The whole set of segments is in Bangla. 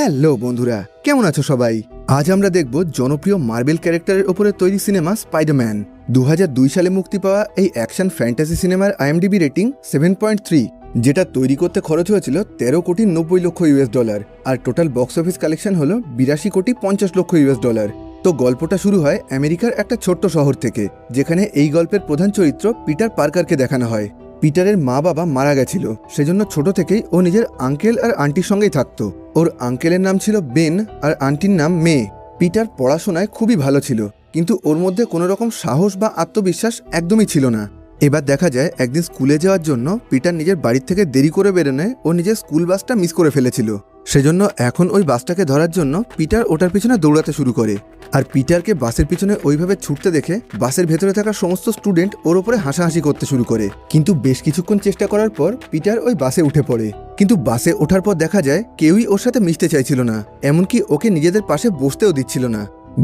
হ্যালো বন্ধুরা, কেমন আছো সবাই? আজ আমরা দেখব জনপ্রিয় মার্বেল ক্যারেক্টারের উপরে তৈরি সিনেমা স্পাইডারম্যান। 2002 সালে মুক্তি পাওয়া এই অ্যাকশন ফ্যান্টাসি সিনেমার IMDb রেটিং 7.3, যেটা তৈরি করতে খরচ হয়েছিল 13 কোটি 90 লক্ষ $, আর টোটাল বক্স অফিস কালেকশন হলো 82 কোটি 50 লক্ষ $। তো গল্পটা শুরু হয় আমেরিকার একটা ছোট্ট শহর থেকে, যেখানে এই গল্পের প্রধান চরিত্র পিটার পার্কারকে দেখানো হয়। পিটারের মা বাবা মারা গেছিল, সেজন্য ছোট থেকেই ও নিজের আঙ্কেল আর আন্টির সঙ্গেই থাকতো। ওর আঙ্কেলের নাম ছিল বেন আর আন্টির নাম মে। পিটার পড়াশোনায় খুবই ভালো ছিল, কিন্তু ওর মধ্যে কোনো রকম সাহস বা আত্মবিশ্বাস একদমই ছিল না। এবার দেখা যায় একদিন স্কুলে যাওয়ার জন্য পিটার নিজের বাড়ির থেকে দেরি করে বেরোনোয় ও নিজের স্কুল বাসটা মিস করে ফেলেছিল। সেজন্য এখন ওই বাসটাকে ধরার জন্য পিটার ওটার পিছনে দৌড়াতে শুরু করে। আর পিটারকে বাসের পিছনে ওইভাবে ছুটতে দেখে বাসের ভেতরে থাকা সমস্ত স্টুডেন্ট ওর ওপরে হাসাহাসি করতে শুরু করে। কিন্তু বেশ কিছুক্ষণ চেষ্টা করার পর পিটার ওই বাসে উঠে পড়ে। কিন্তু বাসে ওঠার পর দেখা যায় কেউই ওর সাথে মিশতে চাইছিল না, এমনকি ওকে নিজেদের পাশে বসতেও দিচ্ছিল না।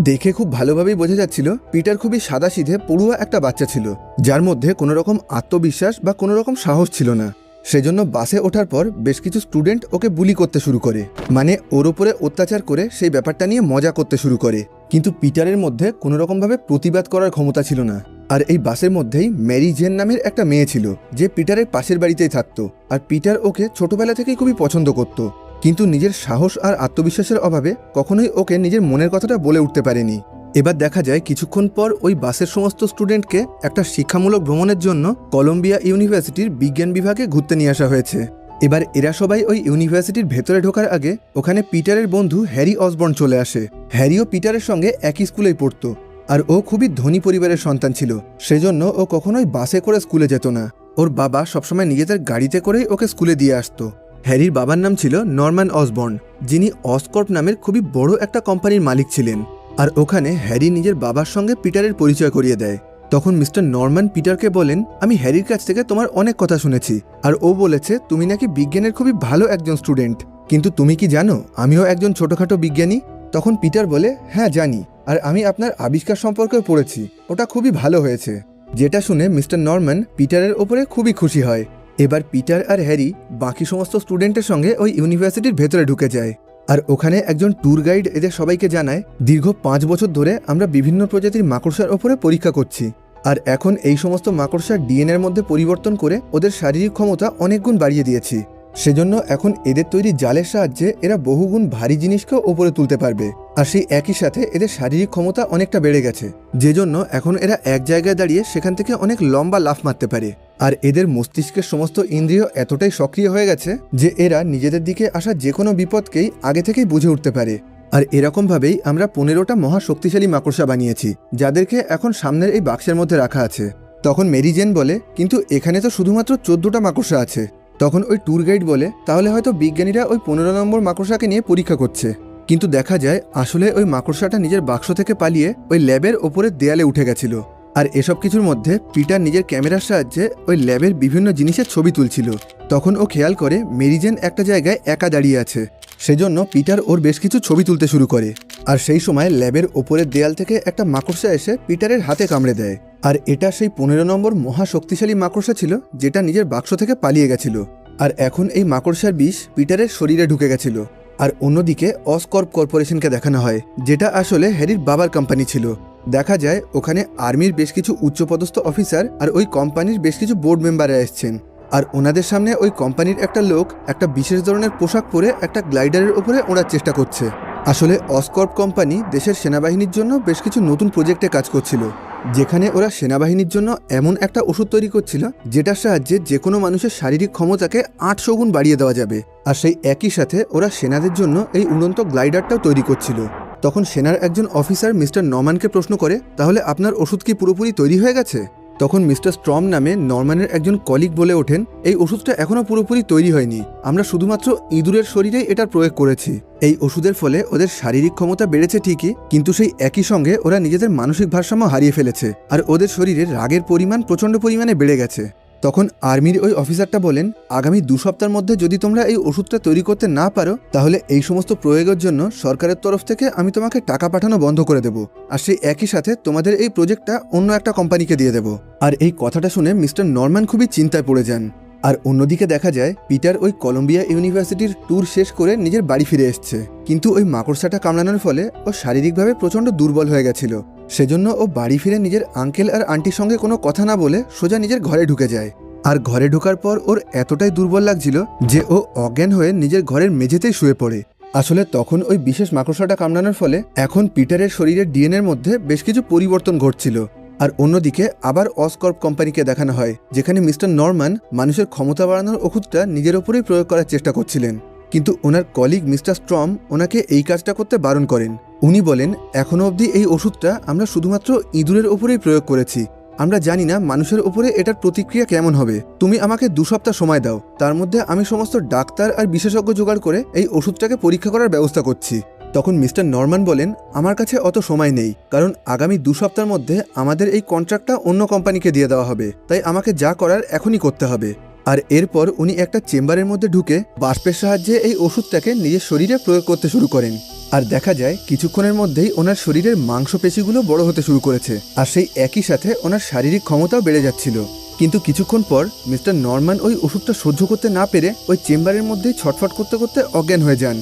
দেখে খুব ভালোভাবেই বোঝা যাচ্ছিল পিটার খুবই সাদাসিধে পড়ুয়া একটা বাচ্চা ছিল, যার মধ্যে কোনো রকম আত্মবিশ্বাস বা কোনো রকম সাহস ছিল না। সেজন্য বাসে ওঠার পর বেশ কিছু স্টুডেন্ট ওকে বুলি করতে শুরু করে, মানে ওর ওপরে অত্যাচার করে সেই ব্যাপারটা নিয়ে মজা করতে শুরু করে। কিন্তু পিটারের মধ্যে কোনো রকমভাবে প্রতিবাদ করার ক্ষমতা ছিল না। আর এই বাসের মধ্যেই ম্যারি জেন নামের একটা মেয়ে ছিল, যে পিটারের পাশের বাড়িতেই থাকতো। আর পিটার ওকে ছোটবেলা থেকেই খুবই পছন্দ করত, কিন্তু নিজের সাহস আর আত্মবিশ্বাসের অভাবে কখনোই ওকে নিজের মনের কথাটা বলে উঠতে পারেনি। এবার দেখা যায় কিছুক্ষণ পর ওই বাসের সমস্ত স্টুডেন্টকে একটা শিক্ষামূলক ভ্রমণের জন্য কলম্বিয়া ইউনিভার্সিটির বিজ্ঞান বিভাগে ঘুরতে নিয়ে আসা হয়েছে। এবার এরা সবাই ওই ইউনিভার্সিটির ভেতরে ঢোকার আগে ওখানে পিটারের বন্ধু হ্যারি অসবর্ন চলে আসে। হ্যারিও পিটারের সঙ্গে একই স্কুলেই পড়তো, আর ও খুবই ধনী পরিবারের সন্তান ছিল, সেজন্য ও কখনোই বাসে করে স্কুলে যেত না। ওর বাবা সবসময় নিজেদের গাড়িতে করেই ওকে স্কুলে দিয়ে আসতো। হ্যারির বাবার নাম ছিল নরম্যান অসবর্ন, যিনি অসকর্প নামের খুবই বড় একটা কোম্পানির মালিক ছিলেন। আর ওখানে হ্যারি নিজের বাবার সঙ্গে পিটারের পরিচয় করিয়ে দেয়। তখন মিস্টার নরম্যান পিটারকে বলেন, আমি হ্যারির কাছ থেকে তোমার অনেক কথা শুনেছি, আর ও বলেছে তুমি নাকি বিজ্ঞানের খুবই ভালো একজন স্টুডেন্ট, কিন্তু তুমি কি জানো আমিও একজন ছোটখাটো বিজ্ঞানী? তখন পিটার বলে, হ্যাঁ জানি, আর আমি আপনার আবিষ্কার সম্পর্কেও পড়েছি, ওটা খুবই ভালো হয়েছে। যেটা শুনে মিস্টার নরম্যান পিটারের ওপরে খুবই খুশি হয়। এবার পিটার আর হ্যারি বাকি সমস্ত স্টুডেন্টের সঙ্গে ওই ইউনিভার্সিটির ভেতরে ঢুকে যায়। আর ওখানে একজন ট্যুর গাইড এদের সবাইকে জানায়, দীর্ঘ 5 বছর ধরে আমরা বিভিন্ন প্রজাতির মাকড়সার ওপরে পরীক্ষা করছি, আর এখন এই সমস্ত মাকড়সার ডিএনএর মধ্যে পরিবর্তন করে ওদের শারীরিক ক্ষমতা অনেক গুণ বাড়িয়ে দিয়েছি। সেজন্য এখন এদের তৈরি জালের সাহায্যে এরা বহুগুণ ভারী জিনিসকেও ওপরে তুলতে পারবে। আর সেই একই সাথে এদের শারীরিক ক্ষমতা অনেকটা বেড়ে গেছে, যে জন্য এখন এরা এক জায়গায় দাঁড়িয়ে সেখান থেকে অনেক লম্বা লাফ মারতে পারে। আর এদের মস্তিষ্কের সমস্ত ইন্দ্রিয় এতটাই সক্রিয় হয়ে গেছে যে এরা নিজেদের দিকে আসা যে কোনো বিপদকেই আগে থেকেই বুঝে উঠতে পারে। আর এরকমভাবেই আমরা 15টা মহা শক্তিশালী মাকড়সা বানিয়েছি, যাদেরকে এখন সামনের এই বাক্সের মধ্যে রাখা আছে। তখন মেরি জেন বলে, কিন্তু এখানে তো শুধুমাত্র 14টা মাকড়সা আছে। তখন ওই ট্যুর গাইড বলে, তাহলে হয়তো বিজ্ঞানীরা ওই 15 নম্বর মাকড়সাকে নিয়ে পরীক্ষা করছে। কিন্তু দেখা যায় আসলে ওই মাকড়সাটা নিজের বাক্স থেকে পালিয়ে ওই ল্যাবের ওপরের দেয়ালে উঠে গেছিল। আর এসব কিছুর মধ্যে পিটার নিজের ক্যামেরার সাহায্যে ওই ল্যাবের বিভিন্ন জিনিসের ছবি তুলছিল। তখন ও খেয়াল করে মেরি জেন একটা জায়গায় একা দাঁড়িয়ে আছে, সেজন্য পিটার ওর বেশ কিছু ছবি তুলতে শুরু করে। আর সেই সময় ল্যাবের ওপরের দেয়াল থেকে একটা মাকড়সা এসে পিটারের হাতে কামড়ে দেয়। আর এটা সেই 15 নম্বর মহা শক্তিশালী মাকড়সা ছিল, যেটা নিজের বাক্স থেকে পালিয়ে গেছিল। আর এখন এই মাকড়সার বিষ পিটারের শরীরে ঢুকে গেছিল। আর অন্যদিকে অসকর্প কর্পোরেশনকে দেখানো হয়, যেটা আসলে হ্যারির বাবার কোম্পানি ছিল। দেখা যায় ওখানে আর্মির বেশ কিছু উচ্চপদস্থ অফিসার আর ওই কোম্পানির বেশ কিছু বোর্ড মেম্বাররা এসছেন। আর ওনাদের সামনে ওই কোম্পানির একটা লোক একটা বিশেষ ধরনের পোশাক পরে একটা গ্লাইডারের উপরে ওড়ার চেষ্টা করছে। আসলে অসকর্প কোম্পানি দেশের সেনাবাহিনীর জন্য বেশ কিছু নতুন প্রজেক্টে কাজ করছিল, যেখানে ওরা সেনাবাহিনীর জন্য এমন একটা ওষুধ তৈরি করছিল যেটার সাহায্যে যে কোনো মানুষের শারীরিক ক্ষমতাকে 800 গুণ বাড়িয়ে দেওয়া যাবে। আর সেই একই সাথে ওরা সেনাদের জন্য এই উড়ন্ত গ্লাইডারটাও তৈরি করছিল। তখন সেনার একজন অফিসার মিস্টার নরম্যানকে প্রশ্ন করে, তাহলে আপনার ওষুধ কি পুরোপুরি তৈরি হয়ে গেছে? তখন মিস্টার স্ট্রম নামে নরম্যানের একজন কলিগ বলে ওঠেন, এই ওষুধটা এখনও পুরোপুরি তৈরি হয়নি, আমরা শুধুমাত্র ইঁদুরের শরীরেই এটার প্রয়োগ করেছি। এই ওষুধের ফলে ওদের শারীরিক ক্ষমতা বেড়েছে ঠিকই, কিন্তু সেই একই সঙ্গে ওরা নিজেদের মানসিক ভারসাম্য হারিয়ে ফেলেছে, আর ওদের শরীরে রাগের পরিমাণ প্রচণ্ড পরিমাণে বেড়ে গেছে। তখন আর্মির ওই অফিসারটা বলেন, আগামী 2 সপ্তাহের মধ্যে যদি তোমরা এই ওষুধটা তৈরি করতে না পারো, তাহলে এই সমস্ত প্রয়োগের জন্য সরকারের তরফ থেকে আমি তোমাকে টাকা পাঠানো বন্ধ করে দেব, আর সেই একই সাথে তোমাদের এই প্রজেক্টটা অন্য একটা কোম্পানিকে দিয়ে দেব। আর এই কথাটা শুনে মিস্টার নরম্যান খুবই চিন্তায় পড়ে যান। আর অন্যদিকে দেখা যায় পিটার ওই কলম্বিয়া ইউনিভার্সিটির ট্যুর শেষ করে নিজের বাড়ি ফিরে এসছে, কিন্তু ওই মাকড়সাটা কামড়ানোর ফলে ও শারীরিকভাবে প্রচণ্ড দুর্বল হয়ে গেছিল। সেজন্য ও বাড়ি ফিরে নিজের আঙ্কেল আর আন্টির সঙ্গে কোনো কথা না বলে সোজা নিজের ঘরে ঢুকে যায়। আর ঘরে ঢোকার পর ওর এতটাই দুর্বল লাগছিল যে ও অজ্ঞান হয়ে নিজের ঘরের মেঝেতেই শুয়ে পড়ে। আসলে তখন ওই বিশেষ মাকড়সাটা কামড়ানোর ফলে এখন পিটারের শরীরের ডিএনএর মধ্যে বেশ কিছু পরিবর্তন ঘটছিল। আর অন্যদিকে আবার অসকর্প কোম্পানিকে দেখানো হয়, যেখানে মিস্টার নরম্যান মানুষের ক্ষমতা বাড়ানোর ওষুধটা নিজের ওপরেই প্রয়োগ করার চেষ্টা করছিলেন, কিন্তু ওনার কলিগ মিস্টার স্ট্রম ওনাকে এই কাজটা করতে বারণ করেন। উনি বলেন, এখনো অবধি এই ওষুধটা আমরা শুধুমাত্র ইঁদুরের ওপরেই প্রয়োগ করেছি, আমরা জানি না মানুষের উপরে এটার প্রতিক্রিয়া কেমন হবে। তুমি আমাকে 2 সপ্তাহ সময় দাও, তার মধ্যে আমি সমস্ত ডাক্তার আর বিশেষজ্ঞ জোগাড় করে এই ওষুধটাকে পরীক্ষা করার ব্যবস্থা করছি। তখন মিস্টার নরম্যান বলেন, আমার কাছে অত সময় নেই, কারণ আগামী 2 সপ্তাহের মধ্যে আমাদের এই কন্ট্রাক্টটা অন্য কোম্পানিকে দিয়ে দেওয়া হবে, তাই আমাকে যা করার এখনই করতে হবে। আর এরপর উনি একটা চেম্বারের মধ্যে ঢুকে বাষ্পের সাহায্যে এই ওষুধটাকে নিজের শরীরে প্রয়োগ করতে শুরু করেন। আর দেখা যায় কিছুক্ষণের মধ্যেই ওনার শরীরের মাংসপেশিগুলো বড় হতে শুরু করেছে, আর সেই একই সাথে ওনার শারীরিক ক্ষমতাও বেড়ে যাচ্ছিল। কিন্তু কিছুক্ষণ পর মিস্টার নরম্যান ওই ওষুধটা সহ্য করতে না পেরে ওই চেম্বারের মধ্যেই ছটফট করতে করতে অজ্ঞান হয়ে যান,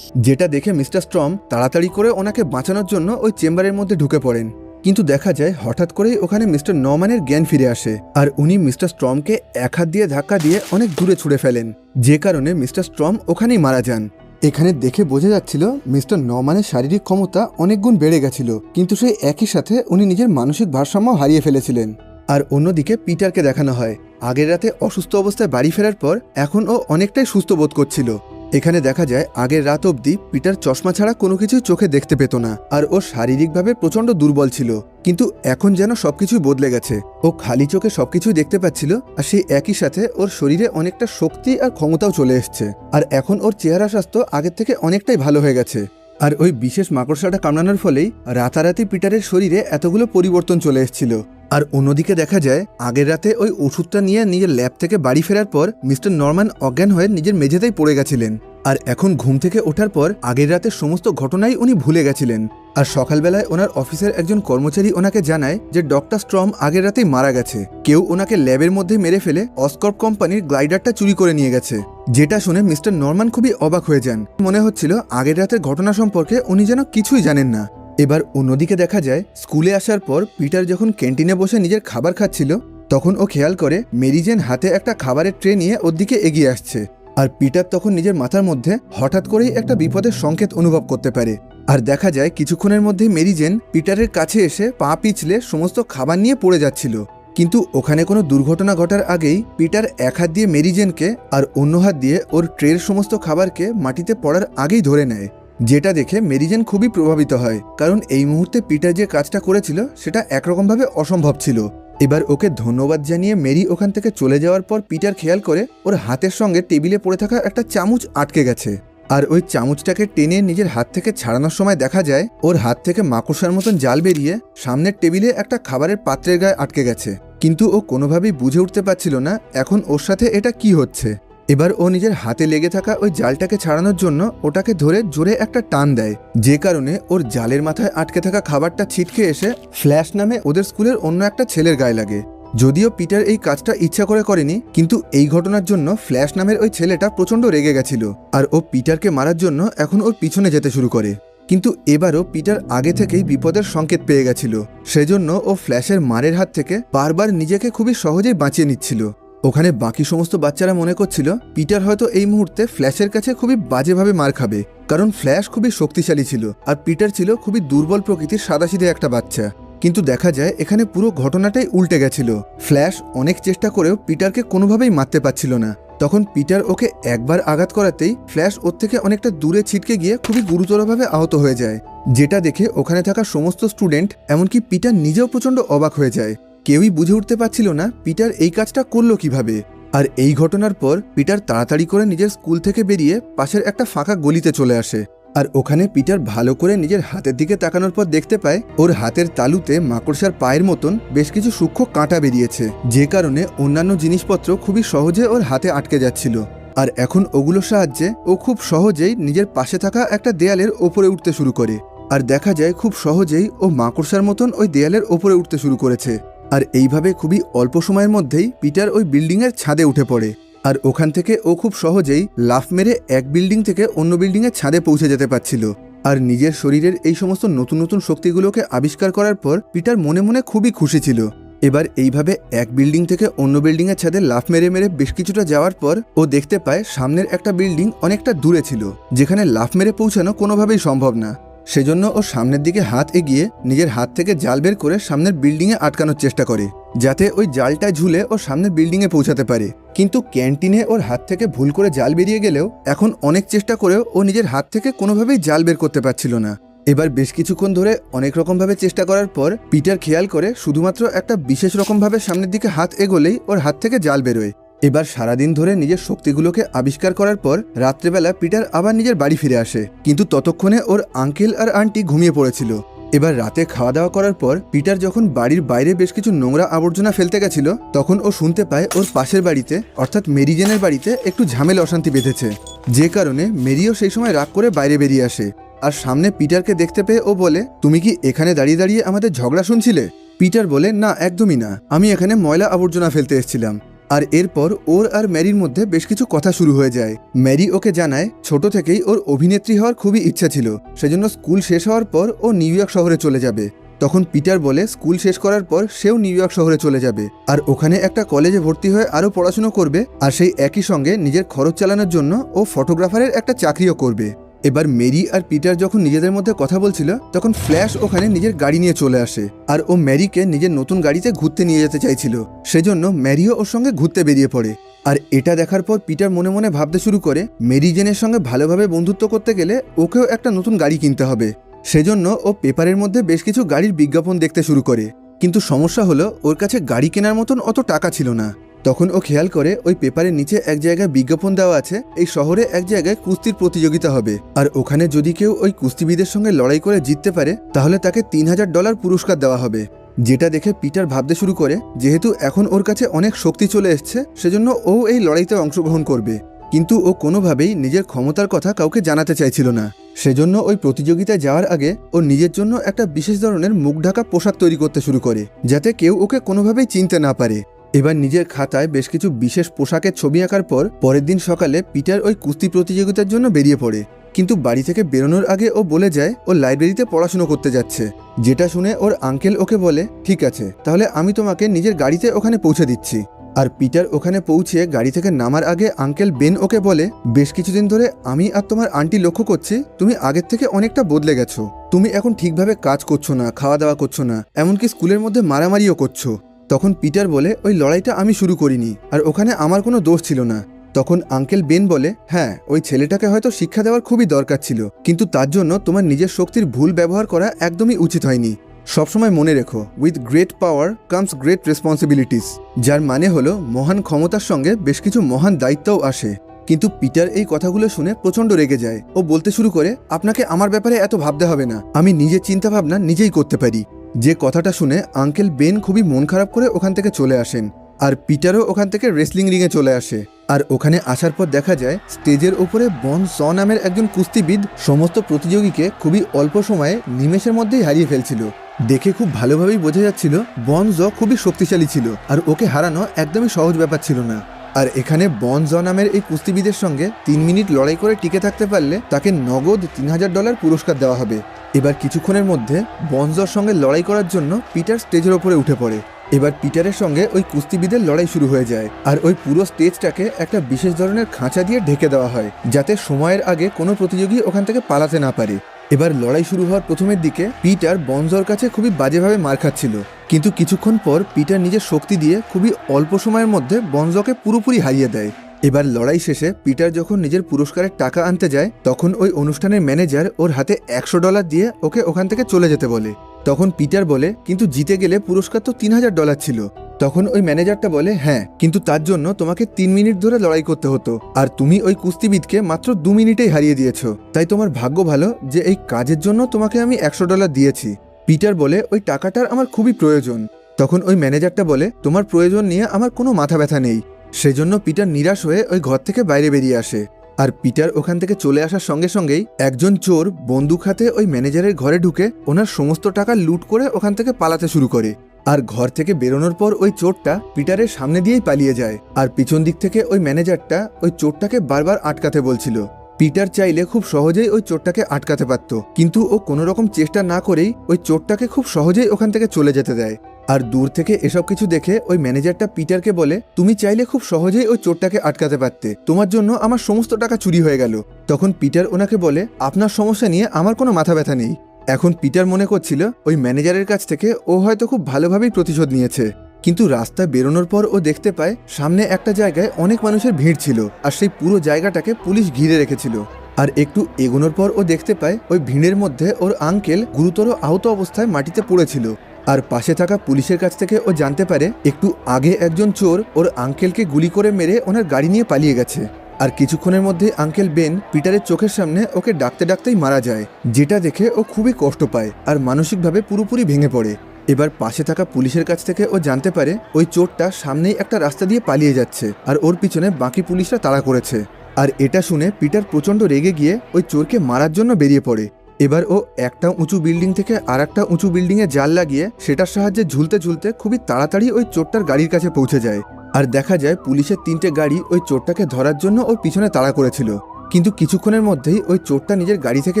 যেটা দেখে মিস্টার স্ট্রম তাড়াতাড়ি করে ওনাকে বাঁচানোর জন্য ওই চেম্বারের মধ্যে ঢুকে পড়েন। কিন্তু দেখা যায় হঠাৎ করেই ওখানে মিস্টার নরম্যানের জ্ঞান ফিরে আসে, আর উনি মিস্টার স্ট্রমকে এক হাত দিয়ে ধাক্কা দিয়ে অনেক দূরে ছুড়ে ফেলেন, যে কারণে মিস্টার স্ট্রম ওখানেই মারা যান। এখানে দেখে বোঝা যাচ্ছিল মিস্টার নরম্যানের শারীরিক ক্ষমতা অনেক গুণ বেড়ে গেছিল, কিন্তু সেই একই সাথে উনি নিজের মানসিক ভারসাম্য হারিয়ে ফেলেছিলেন। আর অন্যদিকে পিটারকে দেখানো হয় আগের রাতে অসুস্থ অবস্থায় বাড়ি ফেরার পর এখন ও অনেকটাই সুস্থ বোধ করছিল। এখানে দেখা যায় আগের রাত অবধি পিটার চশমা ছাড়া কোনো কিছু চোখে দেখতে পেত না, আর ও শারীরিকভাবে প্রচণ্ড দুর্বল ছিল, কিন্তু এখন যেন সবকিছুই বদলে গেছে। ও খালি চোখে সবকিছুই দেখতে পাচ্ছিল, আর সেই একই সাথে ওর শরীরে অনেকটা শক্তি আর ক্ষমতাও চলে এসছে, আর এখন ওর চেহারা স্বাস্থ্য আগের থেকে অনেকটাই ভালো হয়ে গেছে। আর ওই বিশেষ মাকড়সাটা কামড়ানোর ফলেই রাতারাতি পিটারের শরীরে এতগুলো পরিবর্তন চলে এসেছিল। আর অন্যদিকে দেখা যায় আগের রাতে ওই ওষুধটা নিয়ে নিজের ল্যাব থেকে বাড়ি ফেরার পর মিস্টার নরম্যান অজ্ঞান হয়ে নিজের মেঝেতেই পড়ে গেছিলেন, আর এখন ঘুম থেকে ওঠার পর আগের রাতের সমস্ত ঘটনাই উনি ভুলে গেছিলেন। আর সকালবেলায় ওনার অফিসের একজন কর্মচারী ওনাকে জানায় যে ডক্টর স্ট্রম আগের রাতেই মারা গেছে, কেউ ওনাকে ল্যাবের মধ্যে মেরে ফেলে অসকর্প কোম্পানির গ্লাইডারটা চুরি করে নিয়ে গেছে। যেটা শুনে মিস্টার নরম্যান খুবই অবাক হয়ে যান, মনে হচ্ছিল আগের রাতের ঘটনা সম্পর্কে উনি যেন কিছুই জানেন না। এবার অন্যদিকে দেখা যায় স্কুলে আসার পর পিটার যখন ক্যান্টিনে বসে নিজের খাবার খাচ্ছিল, তখন ও খেয়াল করে মেরি জেন হাতে একটা খাবারের ট্রে নিয়ে ওর দিকে এগিয়ে আসছে। আর পিটার তখন নিজের মাথার মধ্যে হঠাৎ করেই একটা বিপদের সংকেত অনুভব করতে পারে, আর দেখা যায় কিছুক্ষণের মধ্যেই মেরি জেন পিটারের কাছে এসে পা পিছলে সমস্ত খাবার নিয়ে পড়ে যাচ্ছিল। কিন্তু ওখানে কোনো দুর্ঘটনা ঘটার আগেই পিটার এক হাত দিয়ে মেরি জেনকে আর অন্য হাত দিয়ে ওর ট্রের সমস্ত খাবারকে মাটিতে পড়ার আগেই ধরে নেয়, যেটা দেখে মেরি জেন খুবই প্রভাবিত হয়, কারণ এই মুহূর্তে পিটার যে কাজটা করেছিল সেটা একরকমভাবে অসম্ভব ছিল। এবার ওকে ধন্যবাদ জানিয়ে মেরি ওখান থেকে চলে যাওয়ার পর পিটার খেয়াল করে ওর হাতের সঙ্গে টেবিলে পড়ে থাকা একটা চামচ আটকে গেছে, আর ওই চামচটাকে টেনে নিজের হাত থেকে ছাড়ানোর সময় দেখা যায় ওর হাত থেকে মাকড়সার মতন জাল বেরিয়ে সামনের টেবিলে একটা খাবারের পাত্রের গায়ে আটকে গেছে, কিন্তু ও কোনোভাবেই বুঝে উঠতে পারছিল না এখন ওর সাথে এটা কি হচ্ছে। এবার ও নিজের হাতে লেগে থাকা ওই জালটাকে ছাড়ানোর জন্য ওটাকে ধরে জোরে একটা টান দেয়, যে কারণে ওর জালের মাথায় আটকে থাকা খাবারটা ছিটকে এসে ফ্ল্যাশ নামে ওদের স্কুলের অন্য একটা ছেলের গায়ে লাগে। যদিও পিটার এই কাজটা ইচ্ছা করে করেনি, কিন্তু এই ঘটনার জন্য ফ্ল্যাশ নামের ওই ছেলেটা প্রচণ্ড রেগে গেছিল, আর ও পিটারকে মারার জন্য এখন ওর পিছনে যেতে শুরু করে। কিন্তু এবারও পিটার আগে থেকেই বিপদের সংকেত পেয়ে গেছিল, সেজন্য ও ফ্ল্যাশের মারের হাত থেকে বারবার নিজেকে খুবই সহজেই বাঁচিয়ে নিচ্ছিল। ওখানে বাকি সমস্ত বাচ্চারা মনে করছিল পিটার হয়তো এই মুহূর্তে ফ্ল্যাশের কাছে খুবই বাজেভাবে মার খাবে, কারণ ফ্ল্যাশ খুবই শক্তিশালী ছিল আর পিটার ছিল খুবই দুর্বল প্রকৃতির সাদাসিধে একটা বাচ্চা। কিন্তু দেখা যায় এখানে পুরো ঘটনাটাই উল্টে গেছিল। ফ্ল্যাশ অনেক চেষ্টা করেও পিটারকে কোনোভাবেই মারতে পারছিল না। তখন পিটার ওকে একবার আঘাত করাতেই ফ্ল্যাশ ওর থেকে অনেকটা দূরে ছিটকে গিয়ে খুবই গুরুতরভাবে আহত হয়ে যায়, যেটা দেখে ওখানে থাকা সমস্ত স্টুডেন্ট এমনকি পিটার নিজেও প্রচণ্ড অবাক হয়ে যায়। কেউই বুঝে উঠতে পারছিল না পিটার এই কাজটা করলো কিভাবে। আর এই ঘটনার পর পিটার তাড়াতাড়ি করে নিজের স্কুল থেকে বেরিয়ে পাশের একটা ফাঁকা গলিতে চলে আসে, আর ওখানে পিটার ভালো করে নিজের হাতের দিকে তাকানোর পর দেখতে পায় ওর হাতের তালুতে মাকড়সার পায়ের মতন বেশ কিছু সূক্ষ্ম কাঁটা বেরিয়েছে, যে কারণে অন্যান্য জিনিসপত্র খুবই সহজে ওর হাতে আটকে যাচ্ছিল। আর এখন ওগুলোর সাহায্যে ও খুব সহজেই নিজের পাশে থাকা একটা দেয়ালের ওপরে উঠতে শুরু করে, আর দেখা যায় খুব সহজেই ও মাকড়সার মতন ওই দেয়ালের ওপরে উঠতে শুরু করেছে। আর এইভাবে খুবই অল্প সময়ের মধ্যেই পিটার ওই বিল্ডিংয়ের ছাদে উঠে পড়ে। আর ওখান থেকে ও খুব সহজেই লাফ মেরে এক বিল্ডিং থেকে অন্য বিল্ডিংয়ের ছাদে পৌঁছে যেতে পারছিল। আর নিজের শরীরের এই সমস্ত নতুন নতুন শক্তিগুলোকে আবিষ্কার করার পর পিটার মনে মনে খুবই খুশি ছিল। এবার এইভাবে এক বিল্ডিং থেকে অন্য বিল্ডিংয়ের ছাদে লাফ মেরে মেরে বেশ কিছুটা যাওয়ার পর ও দেখতে পায় সামনের একটা বিল্ডিং অনেকটা দূরে ছিল, যেখানে লাফ মেরে পৌঁছানো কোনোভাবেই সম্ভব না। সেজন্য ও সামনের দিকে হাত এগিয়ে নিজের হাত থেকে জাল বের করে সামনের বিল্ডিংয়ে আটকানোর চেষ্টা করে, যাতে ওই জালটা ঝুলে ও সামনের বিল্ডিংয়ে পৌঁছাতে পারে। কিন্তু ক্যান্টিনে ওর হাত থেকে ভুল করে জাল বেরিয়ে গেলেও এখন অনেক চেষ্টা করেও ও নিজের হাত থেকে কোনোভাবেই জাল বের করতে পারছিল না। এবার বেশ কিছুক্ষণ ধরে অনেক রকমভাবে চেষ্টা করার পর পিটার খেয়াল করে শুধুমাত্র একটা বিশেষ রকমভাবে সামনের দিকে হাত এগোলেই ওর হাত থেকে জাল বেরোয়। এবার সারাদিন ধরে নিজের শক্তিগুলোকে আবিষ্কার করার পর রাত্রেবেলা পিটার আবার নিজের বাড়ি ফিরে আসে, কিন্তু ততক্ষণে ওর আঙ্কেল আর আন্টি ঘুমিয়ে পড়েছিল। এবার রাতে খাওয়া দাওয়া করার পর পিটার যখন বাড়ির বাইরে বেশ কিছু নোংরা আবর্জনা ফেলতে গেছিল, তখন ও শুনতে পায় ওর পাশের বাড়িতে অর্থাৎ মেরি জেনের বাড়িতে একটু ঝামেলা অশান্তি বেঁধেছে, যে কারণে মেরিও সেই সময় রাগ করে বাইরে বেরিয়ে আসে। আর সামনে পিটারকে দেখতে পেয়ে ও বলে, তুমি কি এখানে দাঁড়িয়ে দাঁড়িয়ে আমাদের ঝগড়া শুনছিলে? পিটার বলে, না একদমই না, আমি এখানে ময়লা আবর্জনা ফেলতে এসেছিলাম। আর এরপর ওর আর ম্যারির মধ্যে বেশ কিছু কথা শুরু হয়ে যায়। ম্যারি ওকে জানায় ছোট থেকেই ওর অভিনেত্রী হওয়ার খুবই ইচ্ছা ছিল, সেজন্য স্কুল শেষ হওয়ার পর ও নিউ ইয়র্ক শহরে চলে যাবে। তখন পিটার বলে স্কুল শেষ করার পর সেও নিউ ইয়র্ক শহরে চলে যাবে আর ওখানে একটা কলেজে ভর্তি হয়ে আরও পড়াশুনো করবে, আর সেই একই সঙ্গে নিজের খরচ চালানোর জন্য ও ফটোগ্রাফারের একটা চাকরিও করবে। এবার মেরি আর পিটার যখন নিজেদের মধ্যে কথা বলছিল, তখন ফ্ল্যাশ ওখানে নিজের গাড়ি নিয়ে চলে আসে আর ও ম্যারিকে নিজের নতুন গাড়িতে ঘুরতে নিয়ে যেতে চাইছিল। সেজন্য ম্যারিও ওর সঙ্গে ঘুরতে বেরিয়ে পড়ে। আর এটা দেখার পর পিটার মনে মনে ভাবতে শুরু করে, মেরি জেনের সঙ্গে ভালোভাবে বন্ধুত্ব করতে গেলে ওকেও একটা নতুন গাড়ি কিনতে হবে। সেজন্য ও পেপারের মধ্যে বেশ কিছু গাড়ির বিজ্ঞাপন দেখতে শুরু করে, কিন্তু সমস্যা হলো ওর কাছে গাড়ি কেনার মতন অত টাকা ছিল না। তখন ও খেয়াল করে ওই পেপারের নিচে এক জায়গায় বিজ্ঞাপন দেওয়া আছে এই শহরে এক জায়গায় কুস্তির প্রতিযোগিতা হবে, আর ওখানে যদি কেউ ওই কুস্তিবিদের সঙ্গে লড়াই করে জিততে পারে তাহলে তাকে $3000 পুরস্কার দেওয়া হবে। যেটা দেখে পিটার ভাবতে শুরু করে, যেহেতু এখন ওর কাছে অনেক শক্তি চলে এসছে, সেজন্য ও এই লড়াইতে অংশগ্রহণ করবে। কিন্তু ও কোনোভাবেই নিজের ক্ষমতার কথা কাউকে জানাতে চাইছিল না। সেজন্য ওই প্রতিযোগিতায় যাওয়ার আগে ও নিজের জন্য একটা বিশেষ ধরনের মুখ ঢাকা পোশাক তৈরি করতে শুরু করে, যাতে কেউ ওকে কোনোভাবেই চিনতে না পারে। এবার নিজের খাতায় বেশ কিছু বিশেষ পোশাকের ছবি আঁকার পর পরের দিন সকালে পিটার ওই কুস্তি প্রতিযোগিতার জন্য বেরিয়ে পড়ে। কিন্তু বাড়ি থেকে বেরোনোর আগে ও বলে যায় ও লাইব্রেরিতে পড়াশুনো করতে যাচ্ছে, যেটা শুনে ওর আঙ্কেল ওকে বলে, ঠিক আছে তাহলে আমি তোমাকে নিজের গাড়িতে ওখানে পৌঁছে দিচ্ছি। আর পিটার ওখানে পৌঁছে গাড়ি থেকে নামার আগে আঙ্কেল বেন ওকে বলে, বেশ কিছুদিন ধরে আমি আর তোমার আন্টি লক্ষ্য করছি তুমি আগের থেকে অনেকটা বদলে গেছো। তুমি এখন ঠিকভাবে কাজ করছো না, খাওয়া দাওয়া করছো না, এমনকি স্কুলের মধ্যে মারামারিও করছো। তখন পিটার বলে, ওই লড়াইটা আমি শুরু করিনি আর ওখানে আমার কোনো দোষ ছিল না। তখন আঙ্কেল বেন বলে, হ্যাঁ ওই ছেলেটাকে হয়তো শিক্ষা দেওয়ার খুবই দরকার ছিল, কিন্তু তার জন্য তোমার নিজের শক্তির ভুল ব্যবহার করা একদমই উচিত হয়নি। সবসময় মনে রেখো, with great power comes great responsibilities, যার মানে হলো মহান ক্ষমতার সঙ্গে বেশ কিছু মহান দায়িত্বও আসে। কিন্তু পিটার এই কথাগুলো শুনে প্রচণ্ড রেগে যায়। ও বলতে শুরু করে, আপনাকে আমার ব্যাপারে এত ভাবতে হবে না, আমি নিজের চিন্তাভাবনা নিজেই করতে পারি। যে কথাটা শুনে আঙ্কেল বেন খুবই মন খারাপ করে ওখান থেকে চলে আসেন, আর পিটারও ওখান থেকে রেসলিং রিংয়ে চলে আসে। আর ওখানে আসার পর দেখা যায় স্টেজের ওপরে বন জ নামের একজন কুস্তিবিদ সমস্ত প্রতিযোগীকে খুবই অল্প সময়ে নিমেষের মধ্যেই হারিয়ে ফেলছিল। দেখে খুব ভালোভাবেই বোঝা যাচ্ছিল বন জ খুবই শক্তিশালী ছিল আর ওকে হারানো একদমই সহজ ব্যাপার ছিল না। আর এখানে বন জ নামের এই কুস্তিবিদের সঙ্গে 3 মিনিট লড়াই করে টিকে থাকতে পারলে তাকে নগদ $3000 পুরস্কার দেওয়া হবে। এবার কিছুক্ষণের মধ্যে বন জর সঙ্গে লড়াই করার জন্য পিটার স্টেজের ওপরে উঠে পড়ে। এবার পিটারের সঙ্গে ওই কুস্তিবিদের লড়াই শুরু হয়ে যায়, আর ওই পুরো স্টেজটাকে একটা বিশেষ ধরনের খাঁচা দিয়ে ঢেকে দেওয়া হয়, যাতে সময়ের আগে কোনো প্রতিযোগী ওখান থেকে পালাতে না পারে। এবার লড়াই শুরু হওয়ার প্রথমের দিকে পিটার বনজর কাছে খুবই বাজেভাবে মার খাচ্ছিল, কিন্তু কিছুক্ষণ পর পিটার নিজের শক্তি দিয়ে খুবই অল্প সময়ের মধ্যে বনজকে পুরোপুরি হারিয়ে দেয়। এবার লড়াই শেষে পিটার যখন নিজের পুরস্কারের টাকা আনতে যায়, তখন ওই অনুষ্ঠানের ম্যানেজার ওর হাতে $100 দিয়ে ওকে ওখান থেকে চলে যেতে বলে। তখন পিটার বলে, কিন্তু জিতে গেলে পুরস্কার তো $3000 ছিল। তখন ওই ম্যানেজারটা বলে, হ্যাঁ কিন্তু তার জন্য তোমাকে 3 মিনিট ধরে লড়াই করতে হতো, আর তুমি ওই কুস্তিবিদকে মাত্র 2 মিনিটেই হারিয়ে দিয়েছো। তাই তোমার ভাগ্য ভালো যে এই কাজের জন্য তোমাকে আমি $100 দিয়েছি। পিটার বলে, ওই টাকাটার আমার খুবই প্রয়োজন। তখন ওই ম্যানেজারটা বলে, তোমার প্রয়োজন নিয়ে আমার কোনো মাথা ব্যথা নেই। সেজন্য পিটার নিরাশ হয়ে ওই ঘর থেকে বাইরে বেরিয়ে আসে। আর পিটার ওখান থেকে চলে আসার সঙ্গে সঙ্গেই একজন চোর বন্দুক হাতে ওই ম্যানেজারের ঘরে ঢুকে ওনার সমস্ত টাকা লুট করে ওখান থেকে পালাতে শুরু করে। আর ঘর থেকে বেরোনোর পর ওই চোরটা পিটারের সামনে দিয়েই পালিয়ে যায়। আর পিছন দিক থেকে ওই ম্যানেজারটা ওই চোরটাকে বারবার আটকাতে বলছিল। পিটার চাইলে খুব সহজেই ওই চোরটাকে আটকাতে পারত, কিন্তু ও কোনো রকম চেষ্টা না করেই ওই চোরটাকে খুব সহজেই ওখান থেকে চলে যেতে দেয়। আর দূর থেকে এসব কিছু দেখে ওই ম্যানেজারটা পিটারকে বলে, তুমি চাইলে খুব সহজেই ওই চোরটাকে আটকাতে পারতে, তোমার জন্য আমার সমস্ত টাকা চুরি হয়ে গেল। তখন পিটার ওনাকে বলে, আপনার সমস্যা নিয়ে আমার কোনো মাথা ব্যথা নেই। এখন পিটার মনে করছিল ওই ম্যানেজারের কাছ থেকে ও হয়তো খুব ভালোভাবেই প্রতিশোধ নিয়েছে। কিন্তু রাস্তায় বেরোনোর পর ও দেখতে পায় সামনে একটা জায়গায় অনেক মানুষের ভিড় ছিল, আর সেই পুরো জায়গাটাকে পুলিশ ঘিরে রেখেছিল। আর একটু এগোনোর পর ও দেখতে পায় ওই ভিড়ের মধ্যে ওর আঙ্কেল গুরুতর আহত অবস্থায় মাটিতে পড়েছিল। আর পাশে থাকা পুলিশের কাছ থেকে ও জানতে পারে একটু আগে একজন চোর ওর আঙ্কেলকে গুলি করে মেরে ওনার গাড়ি নিয়ে পালিয়ে গেছে। আর কিছুক্ষণের মধ্যে আঙ্কেল বেন পিটারের চোখের সামনে ওকে ডাকতে ডাকতেই মারা যায়, যেটা দেখে ও খুবই কষ্ট পায় আর মানসিকভাবে পুরোপুরি ভেঙে পড়ে। এবার পাশে থাকা পুলিশের কাছ থেকে ও জানতে পারে ওই চোরটা সামনেই একটা রাস্তা দিয়ে পালিয়ে যাচ্ছে, আর ওর পিছনে বাকি পুলিশরা তাড়া করেছে। আর এটা শুনে পিটার প্রচণ্ড রেগে গিয়ে ওই চোরকে মারার জন্য বেরিয়ে পড়ে। এবার ও একটা উঁচু বিল্ডিং থেকে আর একটা উঁচু বিল্ডিংয়ে জাল লাগিয়ে সেটার সাহায্যে ঝুলতে ঝুলতে খুবই তাড়াতাড়ি ওই চোরটার গাড়ির কাছে পৌঁছে যায়। আর দেখা যায় পুলিশের 3টে গাড়ি ওই চোরটাকে ধরার জন্য ওর পিছনে তাড়া করেছিল। কিন্তু কিছুক্ষণের মধ্যেই ওই চোরটা নিজের গাড়ি থেকে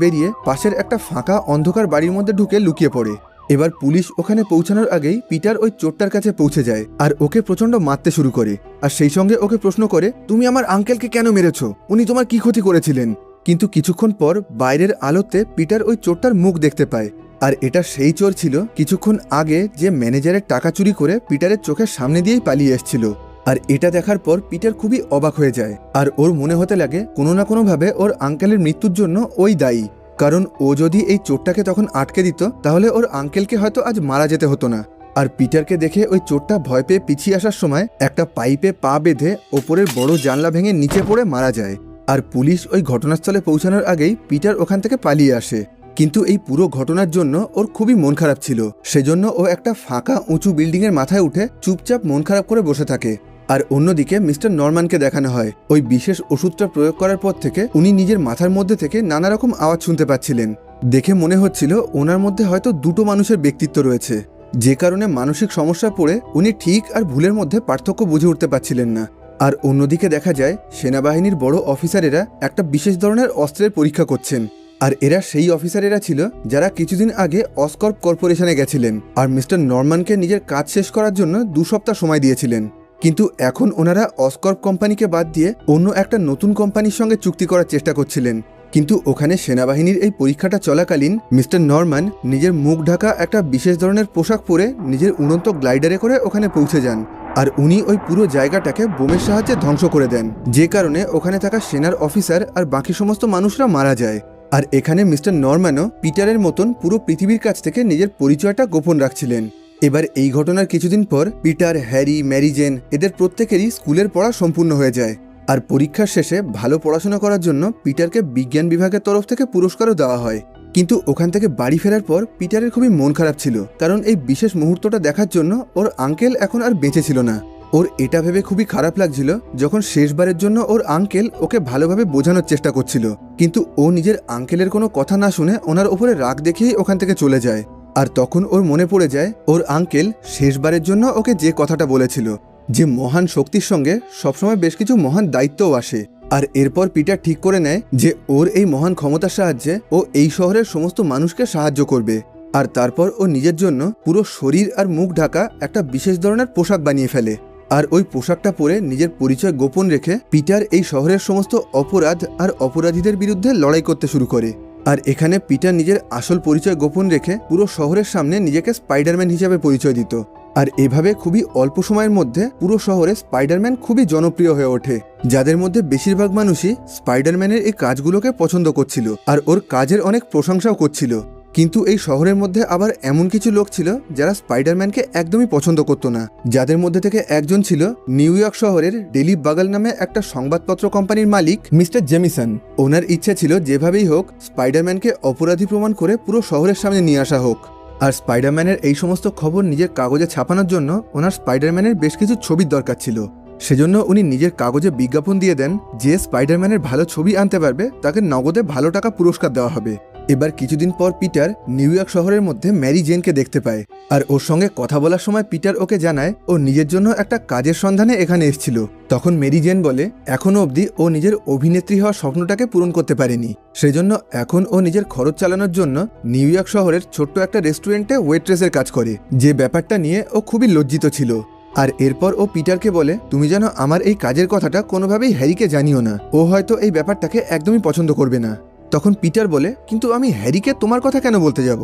বেরিয়ে পাশের একটা ফাঁকা অন্ধকার বাড়ির মধ্যে ঢুকে লুকিয়ে পড়ে। এবার পুলিশ ওখানে পৌঁছানোর আগেই পিটার ওই চোরটার কাছে পৌঁছে যায় আর ওকে প্রচণ্ড মারতে শুরু করে। আর সেই সঙ্গে ওকে প্রশ্ন করে, তুমি আমার আঙ্কেলকে কেন মেরেছ? উনি তোমার কি ক্ষতি করেছিলেন? কিন্তু কিছুক্ষণ পর বাইরের আলোতে পিটার ওই চোরটার মুখ দেখতে পায়। আর এটা সেই চোর ছিল কিছুক্ষণ আগে যে ম্যানেজারের টাকা চুরি করে পিটারের চোখের সামনে দিয়েই পালিয়ে এসেছিল। আর এটা দেখার পর পিটার খুবই অবাক হয়ে যায়, আর ওর মনে হতে লাগে কোনো না কোনোভাবে ওর আঙ্কেলের মৃত্যুর জন্য ওই দায়ী। কারণ ও যদি এই চোরটাকে তখন আটকে দিত তাহলে ওর আঙ্কেলকে হয়তো আজ মারা যেতে হতো না। আর পিটারকে দেখে ওই চোরটা ভয় পেয়ে পিছিয়ে আসার সময় একটা পাইপে পা বেঁধে ওপরের বড় জানলা ভেঙে নিচে পড়ে মারা যায়। আর পুলিশ ওই ঘটনাস্থলে পৌঁছানোর আগেই পিটার ওখান থেকে পালিয়ে আসে। কিন্তু এই পুরো ঘটনার জন্য ওর খুবই মন খারাপ ছিল, সেজন্য ও একটা ফাঁকা উঁচু বিল্ডিংয়ের মাথায় উঠে চুপচাপ মন খারাপ করে বসে থাকে। আর অন্যদিকে মিস্টার নরম্যানকে দেখানো হয় ওই বিশেষ ওষুধটা প্রয়োগ করার পর থেকে উনি নিজের মাথার মধ্যে থেকে নানা রকম আওয়াজ শুনতে পাচ্ছিলেন। দেখে মনে হচ্ছিল ওনার মধ্যে হয়তো দুটো মানুষের ব্যক্তিত্ব রয়েছে, যে কারণে মানসিক সমস্যা পড়ে উনি ঠিক আর ভুলের মধ্যে পার্থক্য বুঝে উঠতে পারছিলেন না। আর অন্যদিকে দেখা যায় সেনাবাহিনীর বড় অফিসারেরা একটা বিশেষ ধরনের অস্ত্রের পরীক্ষা করছেন। আর এরা সেই অফিসারেরা ছিল যারা কিছুদিন আগে অসকর্প কর্পোরেশনে গেছিলেন আর মিস্টার নরম্যানকে নিজের কাজ শেষ করার জন্য 2 সপ্তাহ সময় দিয়েছিলেন। কিন্তু এখন ওনারা অসকর্প কোম্পানিকে বাদ দিয়ে অন্য একটা নতুন কোম্পানির সঙ্গে চুক্তি করার চেষ্টা করছিলেন। কিন্তু ওখানে সেনাবাহিনীর এই পরীক্ষাটা চলাকালীন মিস্টার নরম্যান নিজের মুখ ঢাকা একটা বিশেষ ধরনের পোশাক পরে নিজের উড়ন্ত গ্লাইডারে করে ওখানে পৌঁছে যান। আর উনি ওই পুরো জায়গাটাকে বোমের সাহায্যে ধ্বংস করে দেন, যে কারণে ওখানে থাকা সেনার অফিসার আর বাকি সমস্ত মানুষরা মারা যায়। আর এখানে মিস্টার নরম্যানও পিটারের মতন পুরো পৃথিবীর কাছ থেকে নিজের পরিচয়টা গোপন রাখছিলেন। এবার এই ঘটনার কিছুদিন পর পিটার, হ্যারি, ম্যারি জেন এদের প্রত্যেকেরই স্কুলের পড়া সম্পূর্ণ হয়ে যায়। আর পরীক্ষার শেষে ভালো পড়াশোনা করার জন্য পিটারকে বিজ্ঞান বিভাগের তরফ থেকে পুরস্কারও দেওয়া হয়। কিন্তু ওখান থেকে বাড়ি ফেরার পর পিটারের খুবই মন খারাপ ছিল, কারণ এই বিশেষ মুহূর্তটা দেখার জন্য ওর আঙ্কেল এখন আর বেঁচে ছিল না। ওর এটা ভেবে খুবই খারাপ লাগছিল যখন শেষবারের জন্য ওর আঙ্কেল ওকে ভালোভাবে বোঝানোর চেষ্টা করছিল, কিন্তু ও নিজের আঙ্কেলের কোনো কথা না শুনে ওনার ওপরে রাগ দেখিয়েই ওখান থেকে চলে যায়। আর তখন ওর মনে পড়ে যায় ওর আঙ্কেল শেষবারের জন্য ওকে যে কথাটা বলেছিল, যে মহান শক্তির সঙ্গে সবসময় বেশ কিছু মহান দায়িত্বও আসে। আর এরপর পিটার ঠিক করে নেয় যে ওর এই মহান ক্ষমতার সাহায্যে ও এই শহরের সমস্ত মানুষকে সাহায্য করবে। আর তারপর ও নিজের জন্য পুরো শরীর আর মুখ ঢাকা একটা বিশেষ ধরনের পোশাক বানিয়ে ফেলে। আর ওই পোশাকটা পরে নিজের পরিচয় গোপন রেখে পিটার এই শহরের সমস্ত অপরাধ আর অপরাধীদের বিরুদ্ধে লড়াই করতে শুরু করে। আর এখানে পিটার নিজের আসল পরিচয় গোপন রেখে পুরো শহরের সামনে নিজেকে স্পাইডারম্যান হিসেবে পরিচয় দিত। আর এভাবে খুবই অল্প সময়ের মধ্যে পুরো শহরে স্পাইডারম্যান খুবই জনপ্রিয় হয়ে ওঠে, যাদের মধ্যে বেশিরভাগ মানুষই স্পাইডারম্যানের এই কাজগুলোকে পছন্দ করছিল আর ওর কাজের অনেক প্রশংসাও করছিল। কিন্তু এই শহরের মধ্যে আবার এমন কিছু লোক ছিল যারা স্পাইডারম্যানকে একদমই পছন্দ করত না, যাদের মধ্যে থেকে একজন ছিল নিউ ইয়র্ক শহরের ডেলি বাগল নামে একটা সংবাদপত্র কোম্পানির মালিক মিস্টার জেমিসন। ওনার ইচ্ছে ছিল যেভাবেই হোক স্পাইডারম্যানকে অপরাধী প্রমাণ করে পুরো শহরের সামনে নিয়ে আসা হোক। আর স্পাইডারম্যানের এই সমস্ত খবর নিজের কাগজে ছাপানোর জন্য ওনার স্পাইডারম্যানের বেশ কিছু ছবির দরকার ছিল। সেজন্য উনি নিজের কাগজে বিজ্ঞাপন দিয়ে দেন যে স্পাইডারম্যানের ভালো ছবি আনতে পারবে তাকে নগদে ভালো টাকা পুরস্কার দেওয়া হবে। এবার কিছুদিন পর পিটার নিউ ইয়র্ক শহরের মধ্যে ম্যারি জেনকে দেখতে পায়, আর ওর সঙ্গে কথা বলার সময় পিটার ওকে জানায় ও নিজের জন্য একটা কাজের সন্ধানে এখানে এসেছিল। তখন মেরি জেন বলে এখনো অবধি ও নিজের অভিনেত্রী হওয়ার স্বপ্নটাকে পূরণ করতে পারেনি, সেজন্য এখন ও নিজের খরচ চালানোর জন্য নিউ ইয়র্ক শহরের ছোট্ট একটা রেস্টুরেন্টে ওয়েট্রেসের কাজ করে, যে ব্যাপারটা নিয়ে ও খুবই লজ্জিত ছিল। আর এরপর ও পিটারকে বলে তুমি যেন আমার এই কাজের কথাটা কোনোভাবেই হ্যারিকে জানিও না, ও হয়তো এই ব্যাপারটাকে একদমই পছন্দ করবে না। তখন পিটার বলে কিন্তু আমি হ্যারিকে তোমার কথা কেন বলতে যাব?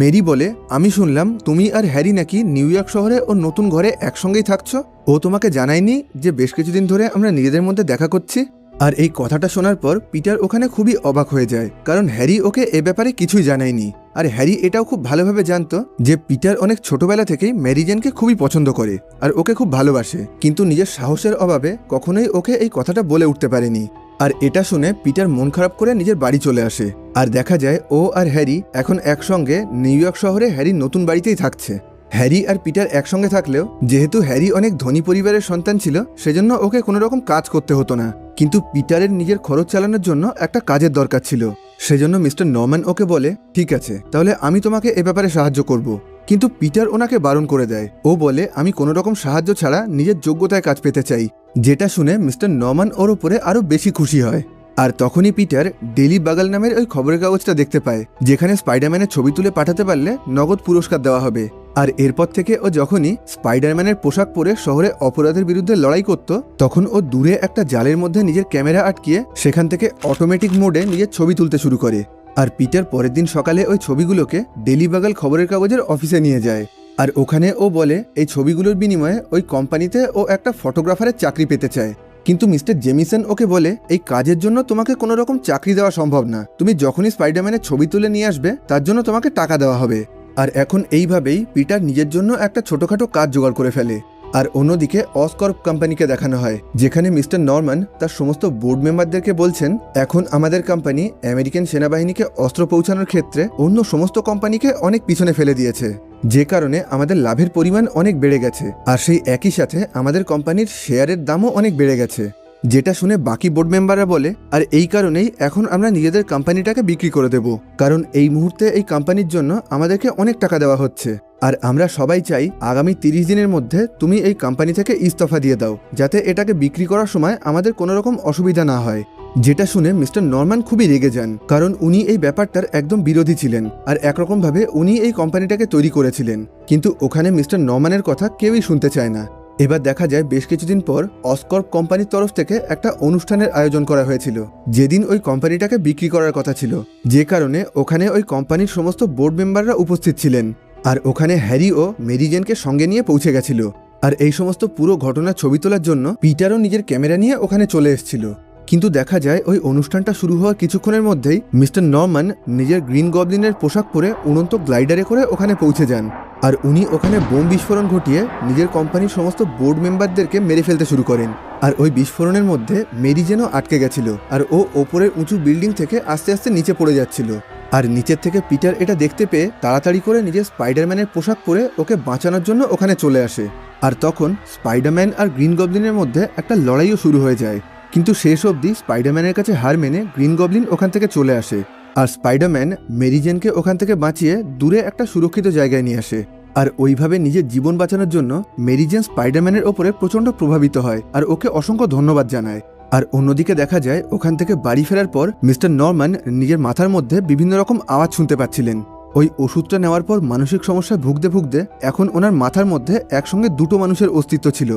মেরি বলে আমি শুনলাম তুমি আর হ্যারি নাকি নিউ ইয়র্ক শহরে ওর নতুন ঘরে একসঙ্গেই থাকছো, ও তোমাকে জানায়নি যে বেশ কিছুদিন ধরে আমরা নিজেদের মধ্যে দেখা করছি? আর এই কথাটা শোনার পর পিটার ওখানে খুবই অবাক হয়ে যায়, কারণ হ্যারি ওকে এ ব্যাপারে কিছুই জানায়নি। আর হ্যারি এটাও খুব ভালোভাবে জানতো যে পিটার অনেক ছোটবেলা থেকেই মেরি জেনকে খুবই পছন্দ করে আর ওকে খুব ভালোবাসে, কিন্তু নিজের সাহসের অভাবে কখনোই ওকে এই কথাটা বলে উঠতে পারেনি। আর এটা শুনে পিটার মন খারাপ করে নিজের বাড়ি চলে আসে, আর দেখা যায় ও আর হ্যারি এখন একসঙ্গে নিউ ইয়র্ক শহরে হ্যারির নতুন বাড়িতেই থাকছে। হ্যারি আর পিটার একসঙ্গে থাকলেও যেহেতু হ্যারি অনেক ধনী পরিবারের সন্তান ছিল, সেজন্য ওকে কোনো রকম কাজ করতে হতো না, কিন্তু পিটারের নিজের খরচ চালানোর জন্য একটা কাজের দরকার ছিল। সেজন্য মিস্টার নরম্যান ওকে বলে ঠিক আছে, তাহলে আমি তোমাকে এ ব্যাপারে সাহায্য করব। কিন্তু পিটার ওনাকে বারণ করে দেয়, ও বলে আমি কোনো রকম সাহায্য ছাড়া নিজের যোগ্যতায় কাজ পেতে চাই, যেটা শুনে মিস্টার নরম্যান ওর উপরে আরও বেশি খুশি হয়। আর তখনই পিটার ডেলি বাগল নামের ওই খবরের কাগজটা দেখতে পায়, যেখানে স্পাইডারম্যানের ছবি তুলে পাঠাতে পারলে নগদ পুরস্কার দেওয়া হবে। আর এরপর থেকে ও যখনই স্পাইডারম্যানের পোশাক পরে শহরে অপরাধের বিরুদ্ধে লড়াই করত, তখন ও দূরে একটা জালের মধ্যে নিজের ক্যামেরা আটকিয়ে সেখান থেকে অটোমেটিক মোডে নিজের ছবি তুলতে শুরু করে। আর পিটার পরের দিন সকালে ওই ছবিগুলোকে ডেলি বাগল খবরের কাগজের অফিসে নিয়ে যায়, আর ওখানে ও বলে এই ছবিগুলোর বিনিময়ে ওই কোম্পানিতে ও একটা ফটোগ্রাফারের চাকরি পেতে চায়। কিন্তু মিস্টার জেমিসন ওকে বলে এই কাজের জন্য তোমাকে কোনো রকম চাকরি দেওয়া সম্ভব না, তুমি যখনই স্পাইডারম্যানের ছবি তুলে নিয়ে আসবে তার জন্য তোমাকে টাকা দেওয়া হবে। আর এখন এইভাবেই পিটার নিজের জন্য একটা ছোটখাটো কাজ জোগাড় করে ফেলে। আর অন্যদিকে অসকর্প কোম্পানিকে দেখানো হয়, যেখানে মিস্টার নরম্যান তার সমস্ত বোর্ড মেম্বারদেরকে বলছেন এখন আমাদের কোম্পানি আমেরিকান সেনাবাহিনীকে অস্ত্র পৌঁছানোর ক্ষেত্রে অন্য সমস্ত কোম্পানিকে অনেক পিছনে ফেলে দিয়েছে, যে কারণে আমাদের লাভের পরিমাণ অনেক বেড়ে গেছে, আর সেই একই সাথে আমাদের কোম্পানির শেয়ারের দামও অনেক বেড়ে গেছে। যেটা শুনে বাকি বোর্ড মেম্বাররা বলে আর এই কারণেই এখন আমরা নিজেদের কোম্পানিটাকে বিক্রি করে দেব, কারণ এই মুহূর্তে এই কোম্পানির জন্য আমাদেরকে অনেক টাকা দেওয়া হচ্ছে, আর আমরা সবাই চাই আগামী 30 দিনের মধ্যে তুমি এই কোম্পানি থেকে ইস্তফা দিয়ে দাও, যাতে এটাকে বিক্রি করার সময় আমাদের কোনো রকম অসুবিধা না হয়। যেটা শুনে মিস্টার নরম্যান খুবই রেগে যান, কারণ উনি এই ব্যাপারটার একদম বিরোধী ছিলেন, আর একরকমভাবে উনি এই কোম্পানিটাকে তৈরি করেছিলেন, কিন্তু ওখানে মিস্টার নরম্যানের কথা কেউই শুনতে চায় না। এবার দেখা যায় বেশ কিছুদিন পর অসকর্প কোম্পানির তরফ থেকে একটা অনুষ্ঠানের আয়োজন করা হয়েছিল, যেদিন ওই কোম্পানিটাকে বিক্রি করার কথা ছিল, যে কারণে ওখানে ওই কোম্পানির সমস্ত বোর্ড মেম্বাররা উপস্থিত ছিলেন। আর ওখানে হ্যারি ও মেরি জেনকে সঙ্গে নিয়ে পৌঁছে গেছিল, আর এই সমস্ত পুরো ঘটনার ছবি তোলার জন্য পিটারও নিজের ক্যামেরা নিয়ে ওখানে চলে এসেছিল। কিন্তু দেখা যায় ওই অনুষ্ঠানটা শুরু হওয়ার কিছুক্ষণের মধ্যেই মিস্টার নরম্যান নিজের গ্রিন গবলিনের পোশাক পরে উড়ন্ত গ্লাইডারে করে ওখানে পৌঁছে যান, আর উনি ওখানে বোম বিস্ফোরণ ঘটিয়ে নিজের কোম্পানির সমস্ত বোর্ড মেম্বারদেরকে মেরে ফেলতে শুরু করেন। আর ওই বিস্ফোরণের মধ্যে মেরি জেনও আটকে গেছিল, আর ও ওপরের উঁচু বিল্ডিং থেকে আস্তে আস্তে নিচে পড়ে যাচ্ছিল। আর নিচের থেকে পিটার এটা দেখতে পেয়ে তাড়াতাড়ি করে নিজের স্পাইডারম্যানের পোশাক পরে ওকে বাঁচানোর জন্য ওখানে চলে আসে। আর তখন স্পাইডারম্যান আর গ্রিন গবলিনের মধ্যে একটা লড়াইও শুরু হয়ে যায়, কিন্তু শেষ অবধি স্পাইডারম্যানের কাছে হার মেনে গ্রিন গবলিন ওখান থেকে চলে আসে, আর স্পাইডারম্যান মেরি জেনকে ওখান থেকে বাঁচিয়ে দূরে একটা সুরক্ষিত জায়গায় নিয়ে আসে। আর ওইভাবে নিজের জীবন বাঁচানোর জন্য মেরি জেন স্পাইডারম্যানের ওপরে প্রচণ্ড প্রভাবিত হয় আর ওকে অসংখ্য ধন্যবাদ জানায়। আর অন্যদিকে দেখা যায় ওখান থেকে বাড়ি ফেরার পর মিস্টার নরম্যান নিজের মাথার মধ্যে বিভিন্ন রকম আওয়াজ শুনতে পাচ্ছিলেন। ওই ওষুধটা নেওয়ার পর মানসিক সমস্যায় ভুগতে ভুগতে এখন ওনার মাথার মধ্যে একসঙ্গে দুটো মানুষের অস্তিত্ব ছিল,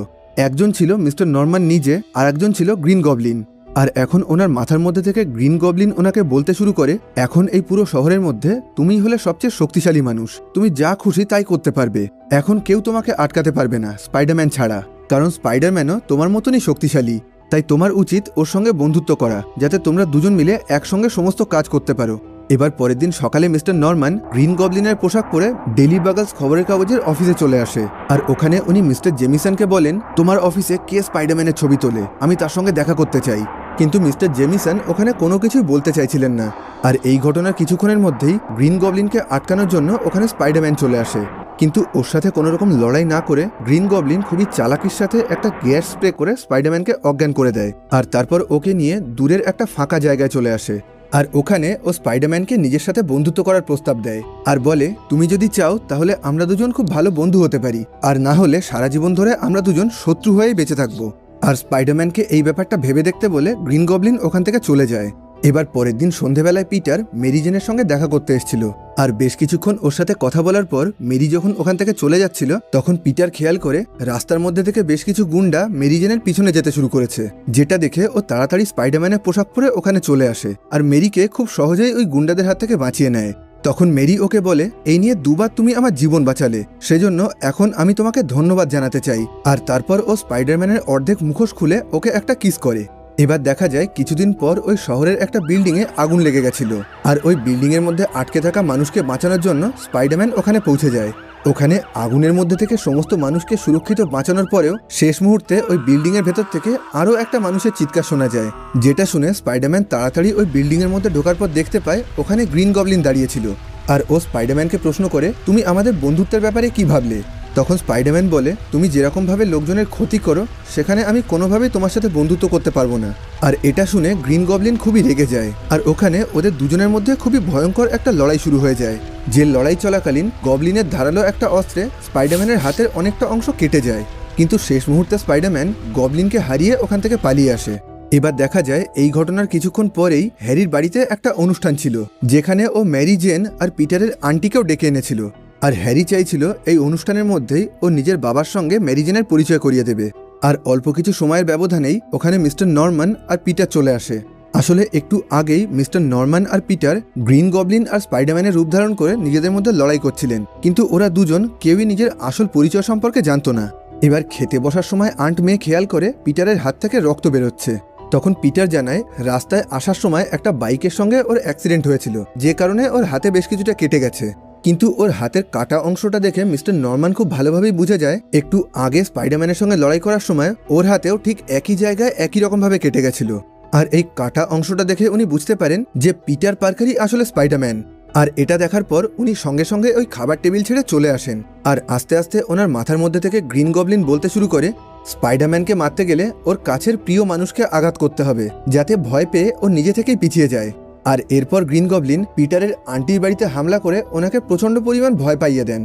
একজন ছিল মিস্টার নরম্যান নিজে, আর একজন ছিল গ্রিন গবলিন। আর এখন ওনার মাথার মধ্যে থেকে গ্রিন গবলিন ওনাকে বলতে শুরু করে এখন এই পুরো শহরের মধ্যে তুমিই হলে সবচেয়ে শক্তিশালী মানুষ, তুমি যা খুশি তাই করতে পারবে, এখন কেউ তোমাকে আটকাতে পারবে না স্পাইডারম্যান ছাড়া, কারণ স্পাইডারম্যানও তোমার মতনই শক্তিশালী, তাই তোমার উচিত ওর সঙ্গে বন্ধুত্ব করা, যাতে তোমরা দুজন মিলে একসঙ্গে সমস্ত কাজ করতে পারো। এবার পরের দিন সকালে মিস্টার নরম্যান গ্রিন গবলিনের পোশাক পরে ডেলি বাগলস খবরের কাগজের অফিসে চলে আসে, আর ওখানে উনি মিস্টার জেমিসনকে বলেন তোমার অফিসে কে স্পাইডারম্যানের ছবি তোলে, আমি তার সঙ্গে দেখা করতে চাই। কিন্তু মিস্টার জেমিসন ওখানে কোনো কিছুই বলতে চাইছিলেন না। আর এই ঘটনার কিছুক্ষণের মধ্যেই গ্রিন গবলিনকে আটকানোর জন্য ওখানে স্পাইডারম্যান চলে আসে, কিন্তু ওর সাথে কোনো রকম লড়াই না করে গ্রিন গবলিন খুবই চালাকির সাথে একটা গ্যাস স্প্রে করে স্পাইডারম্যানকে অজ্ঞান করে দেয়, আর তারপর ওকে নিয়ে দূরের একটা ফাঁকা জায়গায় চলে আসে। আর ওখানে ও স্পাইডারম্যানকে নিজের সাথে বন্ধুত্ব করার প্রস্তাব দেয় আর বলে, তুমি যদি চাও তাহলে আমরা দুজন খুব ভালো বন্ধু হতে পারি, আর না হলে সারা জীবন ধরে আমরা দুজন শত্রু হয়েই বেঁচে থাকবো। আর স্পাইডারম্যানকে এই ব্যাপারটা ভেবে দেখতে বলে গ্রিন গবলিন ওখান থেকে চলে যায়। এবার পরের দিন সন্ধেবেলায় পিটার মেরি জেনের সঙ্গে দেখা করতে এসেছিল, আর বেশ কিছুক্ষণ ওর সাথে কথা বলার পর মেরি যখন ওখান থেকে চলে যাচ্ছিল তখন পিটার খেয়াল করে রাস্তার মধ্যে থেকে বেশ কিছু গুন্ডা মেরি জেনের পিছনে যেতে শুরু করেছে, যেটা দেখে ও তাড়াতাড়ি স্পাইডারম্যানের পোশাক পরে ওখানে চলে আসে আর মেরিকে খুব সহজেই ওই গুন্ডাদের হাত থেকে বাঁচিয়ে নেয়। তখন মেরি ওকে বলে, এই নিয়ে দুবার তুমি আমার জীবন বাঁচালে, সেজন্য এখন আমি তোমাকে ধন্যবাদ জানাতে চাই। আর তারপর ও স্পাইডারম্যানের অর্ধেক মুখোশ খুলে ওকে একটা কিস করে। এবার দেখা যায় কিছুদিন পর ওই শহরের একটা বিল্ডিংয়ে আগুন লেগে গেছিল, আর ওই বিল্ডিংয়ের মধ্যে আটকে থাকা মানুষকে বাঁচানোর জন্য স্পাইডারম্যান ওখানে পৌঁছে যায়। ওখানে আগুনের মধ্যে থেকে সমস্ত মানুষকে সুরক্ষিত বাঁচানোর পরেও শেষ মুহূর্তে ওই বিল্ডিংয়ের ভেতর থেকে আরও একটা মানুষের চিৎকার শোনা যায়, যেটা শুনে স্পাইডারম্যান তাড়াতাড়ি ওই বিল্ডিংয়ের মধ্যে ঢোকার পর দেখতে পায় ওখানে গ্রিন গবলিন দাঁড়িয়েছিল। আর ও স্পাইডারম্যানকে প্রশ্ন করে, তুমি আমাদের বন্ধুত্বের ব্যাপারে কি ভাবলে? তখন স্পাইডারম্যান বলে, তুমি যেরকমভাবে লোকজনের ক্ষতি করো সেখানে আমি কোনোভাবেই তোমার সাথে বন্ধুত্ব করতে পারবো না। আর এটা শুনে গ্রিন গবলিন খুবই রেগে যায়, আর ওখানে ওদের দুজনের মধ্যে খুবই ভয়ঙ্কর একটা লড়াই শুরু হয়ে যায়। যে লড়াই চলাকালীন গবলিনের ধারালো একটা অস্ত্রে স্পাইডারম্যানের হাতের অনেকটা অংশ কেটে যায়, কিন্তু শেষ মুহূর্তে স্পাইডারম্যান গবলিনকে হারিয়ে ওখান থেকে পালিয়ে আসে। এবার দেখা যায় এই ঘটনার কিছুক্ষণ পরেই হ্যারির বাড়িতে একটা অনুষ্ঠান ছিল, যেখানে ও ম্যারি জেন আর পিটারের আন্টিকেও ডেকে এনেছিল। আর হ্যারি চাইছিল এই অনুষ্ঠানের মধ্যেই ও নিজের বাবার সঙ্গে ম্যারি জেনের পরিচয় করিয়ে দেবে। আর অল্প কিছু সময়ের ব্যবধানেই ওখানে মিস্টার নরম্যান আর পিটার চলে আসে। আসলে একটু আগেই মিস্টার নরম্যান আর পিটার গ্রিন গবলিন আর স্পাইডারম্যানের রূপ ধারণ করে নিজেদের মধ্যে লড়াই করছিলেন, কিন্তু ওরা দুজন কেউই নিজের আসল পরিচয় সম্পর্কে জানতো না। এবার খেতে বসার সময় আন্ট মে খেয়াল করে পিটারের হাত থেকে রক্ত বেরোচ্ছে। তখন পিটার জানায় রাস্তায় আসার সময় একটা বাইকের সঙ্গে ওর অ্যাক্সিডেন্ট হয়েছিল, যে কারণে ওর হাতে বেশ কিছুটা কেটে গেছে। কিন্তু ওর হাতের কাটা অংশটা দেখে মিস্টার নরম্যান খুব ভালোভাবেই বুঝে যায় একটু আগে স্পাইডারম্যানের সঙ্গে লড়াই করার সময় ওর হাতেও ঠিক একই জায়গায় একই রকমভাবে কেটে গেছিল। আর এই কাটা অংশটা দেখে উনি বুঝতে পারেন যে পিটার পার্কারই আসলে স্পাইডারম্যান। আর এটা দেখার পর উনি সঙ্গে সঙ্গে ওই খাবার টেবিল ছেড়ে চলে আসেন। আর আস্তে আস্তে ওনার মাথার মধ্যে থেকে গ্রিন গবলিন বলতে শুরু করে, স্পাইডারম্যানকে মারতে গেলে ওর কাছের প্রিয় মানুষকে আঘাত করতে হবে, যাতে ভয় পেয়ে ও নিজে থেকেই পিছিয়ে যায়। আর এরপর গ্রিন গবলিন পিটারের আন্টির বাড়িতে হামলা করে ওনাকে প্রচণ্ড পরিমাণ ভয় পাইয়ে দেন,